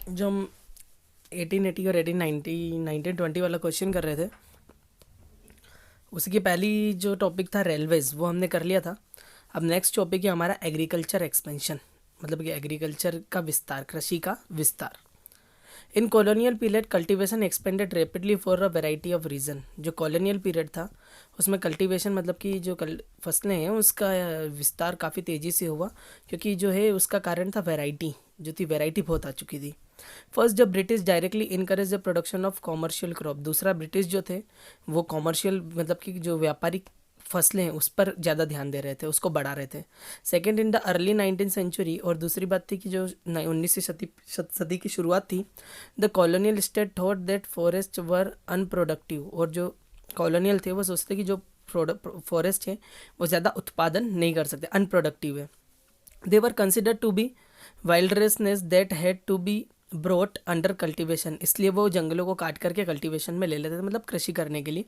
जो हम 1880 और 1890 1920 वाला क्वेश्चन कर रहे थे, उसकी पहली जो टॉपिक था रेलवेज, वो हमने कर लिया था। अब नेक्स्ट टॉपिक है हमारा एग्रीकल्चर एक्सपेंशन, मतलब कि एग्रीकल्चर का विस्तार, कृषि का विस्तार। इन colonial period cultivation expanded rapidly for a variety of reason. जो कॉलोनियल पीरियड था उसमें कल्टीवेशन मतलब कि जो फसलें हैं उसका विस्तार काफ़ी तेज़ी से हुआ, क्योंकि जो है उसका कारण था वैरायटी, जो थी वैरायटी बहुत आ चुकी थी। फर्स्ट, जब British directly encourage the production of commercial crop. दूसरा, ब्रिटिश जो थे वो कॉमर्शियल मतलब कि जो व्यापारिक फसलें हैं उस पर ज़्यादा ध्यान दे रहे थे, उसको बढ़ा रहे थे। Second, in the early 19th century, और दूसरी बात थी कि जो 19वीं सदी की शुरुआत थी, the colonial state thought that forest were unproductive. और जो कॉलोनियल थे वो सोचते कि जो फॉरेस्ट है वो ज़्यादा उत्पादन नहीं कर सकते, अनप्रोडक्टिव है। They were considered to be wildness that had to be brought under cultivation. इसलिए वो जंगलों को काट करके कल्टीवेशन में ले लेते थे, मतलब कृषि करने के लिए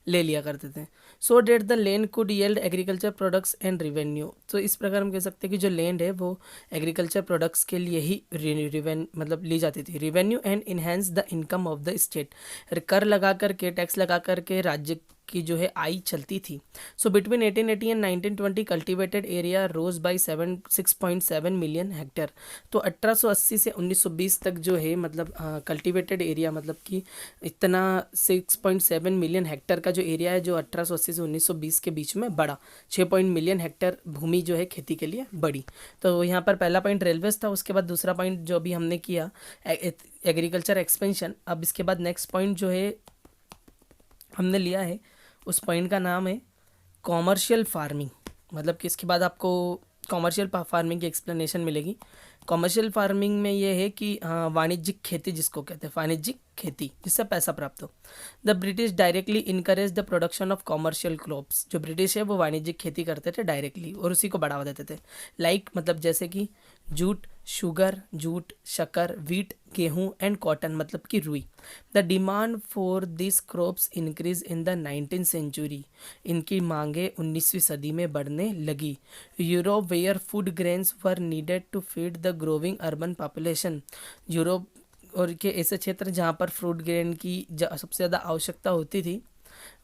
ले लिया करते थे। So that the land could yield agriculture products and revenue. तो इस प्रकार हम कह सकते हैं कि जो लैंड है वो एग्रीकल्चर प्रोडक्ट्स के लिए ही मतलब ली जाती थी। Revenue and enhance the income of the state. कर लगा करके, टैक्स लगा करके राज्य की जो है आय चलती थी। So between 1880 and 1920 cultivated area rose by 6.7 million hectare. तो 1880 से 1920 तक जो है मतलब कल्टिवेटेड एरिया मतलब कि इतना 6.7 मिलियन हेक्टेयर का जो एरिया है जो 1880 से 1920 के बीच में बढ़ा। 6 मिलियन हेक्टेयर भूमि जो है खेती के लिए बढ़ी। तो यहाँ पर पहला पॉइंट रेलवेज था, उसके बाद दूसरा पॉइंट जो भी हमने किया एग्रीकल्चर एक्सपेंशन। अब इसके बाद नेक्स्ट पॉइंट जो है हमने लिया है, उस पॉइंट का नाम है कॉमर्शियल फार्मिंग। मतलब कि इसके बाद आपको कॉमर्शियल फार्मिंग की एक्सप्लेनेशन मिलेगी। कॉमर्शियल फार्मिंग में ये है कि वाणिज्यिक खेती जिसको कहते हैं, वाणिज्यिक खेती जिससे पैसा प्राप्त हो। The British directly encourage the production of commercial crops. जो ब्रिटिश है वो वाणिज्यिक खेती करते थे डायरेक्टली और उसी को बढ़ावा देते थे। लाइक मतलब जैसे कि जूट, शुगर, जूट, शक्कर, वीट, गेहूँ एंड कॉटन मतलब कि रुई। The demand for this crops increase in the 19th century. इनकी मांगे 19वीं सदी में बढ़ने लगी। Europe where food grains were needed to feed the growing urban population. Europe और के ऐसे क्षेत्र जहाँ पर फ्रूट ग्रेन की सबसे ज़्यादा आवश्यकता होती थी,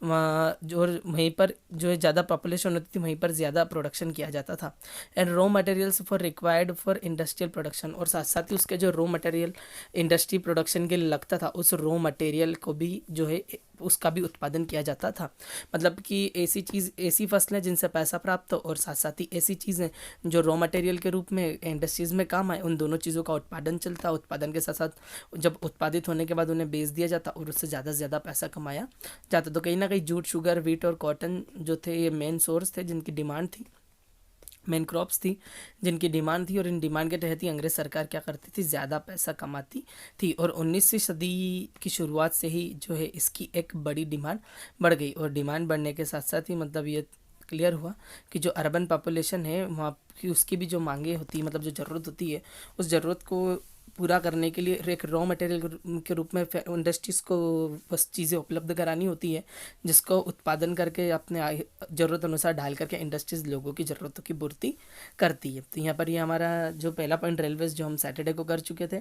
वहाँ जो वहीं पर जो है ज़्यादा पॉपुलेशन होती थी, वहीं पर ज़्यादा प्रोडक्शन किया जाता था। And raw materials for required for industrial production. और साथ साथ ही उसके जो रॉ मटेरियल इंडस्ट्री प्रोडक्शन के लिए लगता था, उस रॉ मटेरियल को भी जो है उसका भी उत्पादन किया जाता था। मतलब कि ऐसी फसलें जिनसे पैसा प्राप्त हो और साथ साथ ही ऐसी चीज़ें जो रॉ मटेरियल के रूप में इंडस्ट्रीज़ में काम आए, उन दोनों चीज़ों का उत्पादन चलता। उत्पादन के साथ साथ जब उत्पादित होने के बाद उन्हें बेच दिया जाता और उससे ज़्यादा से ज़्यादा पैसा कमाया जाता। तो कहीं ना कहीं जूट, शुगर, वीट और कॉटन जो थे ये मेन सोर्स थे जिनकी डिमांड थी, मेन क्रॉप्स थी जिनकी डिमांड थी। और इन डिमांड के तहत ही अंग्रेज सरकार क्या करती थी, ज़्यादा पैसा कमाती थी। और 19वीं सदी की शुरुआत से ही जो है इसकी एक बड़ी डिमांड बढ़ गई। और डिमांड बढ़ने के साथ साथ ही मतलब ये क्लियर हुआ कि जो अर्बन पॉपुलेशन है वहाँ की उसकी भी जो मांगे होती है, मतलब जो ज़रूरत होती है, उस ज़रूरत को पूरा करने के लिए एक रॉ मटेरियल के रूप में इंडस्ट्रीज़ को बस चीज़ें उपलब्ध करानी होती है, जिसको उत्पादन करके अपने ज़रूरत अनुसार ढाल करके इंडस्ट्रीज़ लोगों की ज़रूरतों की पूर्ति करती है। तो यहाँ पर ये हमारा जो पहला पॉइंट रेलवेज जो हम सैटरडे को कर चुके थे,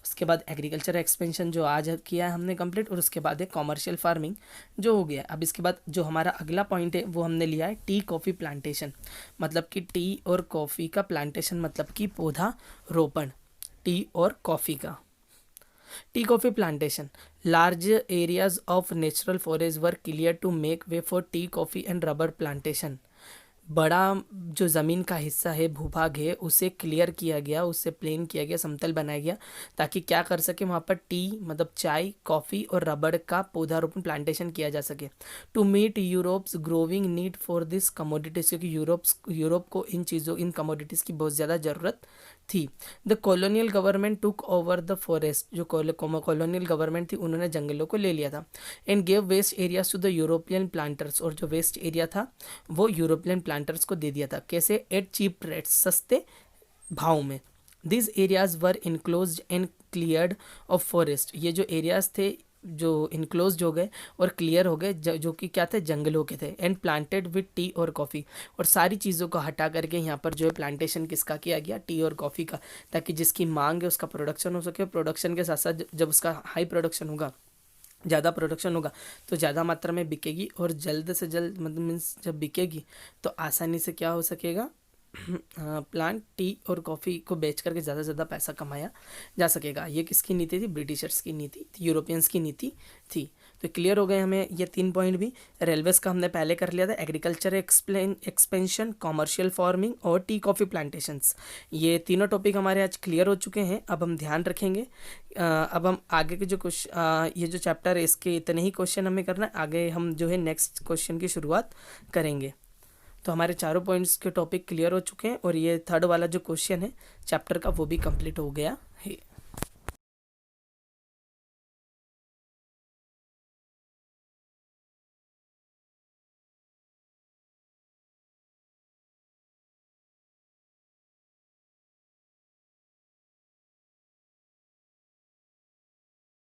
उसके बाद एग्रीकल्चर एक्सपेंशन जो आज किया है हमने कंप्लीट, और उसके बाद एक कॉमर्शियल फार्मिंग जो हो गया। अब इसके बाद जो हमारा अगला पॉइंट है वो हमने लिया है टी कॉफ़ी प्लांटेशन। मतलब कि टी और कॉफ़ी का प्लांटेशन मतलब कि पौधा रोपण, टी और कॉफ़ी का। Tea coffee plantation, large areas of natural forest were clear to make way for tea coffee and rubber plantation. बड़ा जो ज़मीन का हिस्सा है, भूभाग है, उसे क्लियर किया गया, उसे प्लेन किया गया, समतल बनाया गया, ताकि क्या कर सके वहाँ पर टी मतलब चाय, कॉफ़ी और रबड़ का पौधारोपण प्लांटेशन किया जा सके। To meet Europe's growing need for this commodities, क्योंकि यूरोप को इन कमोडिटीज़ की बहुत ज़्यादा ज़रूरत थी। The colonial government took over the forest. जो कॉलोनियल गवर्नमेंट थी उन्होंने जंगलों को ले लिया था। And gave waste areas to the European planters. और जो वेस्ट एरिया था वो यूरोपियन प्लांटर्स को दे दिया था। कैसे? एट चीप रेट्स, सस्ते भाव में। This areas were enclose and cleared of forest. ये जो एरियाज थे जो इनक्लोज हो गए और क्लियर हो गए, जो कि क्या थे, जंगलों के थे। एंड प्लांटेड विद टी और कॉफ़ी, और सारी चीज़ों को हटा करके यहाँ पर जो है प्लांटेशन किसका किया गया, टी और कॉफ़ी का, ताकि जिसकी मांग है उसका प्रोडक्शन हो सके। प्रोडक्शन के साथ साथ जब उसका हाई प्रोडक्शन होगा, ज़्यादा प्रोडक्शन होगा, तो ज़्यादा मात्रा में बिकेगी, और जल्द से जल्द मतलब मीन्स जब बिकेगी तो आसानी से क्या हो सकेगा, प्लांट टी और कॉफ़ी को बेच करके ज़्यादा से ज़्यादा पैसा कमाया जा सकेगा। ये किसकी नीति थी, ब्रिटिशर्स की नीति थी, यूरोपियंस की नीति थी। तो क्लियर हो गए हमें ये 3 पॉइंट भी। रेलवेज का हमने पहले कर लिया था, एग्रीकल्चर एक्सपेंशन, कॉमर्शियल फार्मिंग और टी कॉफ़ी प्लांटेशंस। ये तीनों टॉपिक हमारे आज क्लियर हो चुके हैं। अब हम ध्यान रखेंगे, अब हम आगे के जो क्वेश्चन, ये जो चैप्टर है इसके इतने ही क्वेश्चन हमें करना है, आगे हम जो है नेक्स्ट क्वेश्चन की शुरुआत करेंगे। तो हमारे चारों पॉइंट्स के टॉपिक क्लियर हो चुके हैं, और ये थर्ड वाला जो क्वेश्चन है चैप्टर का वो भी कंप्लीट हो गया है।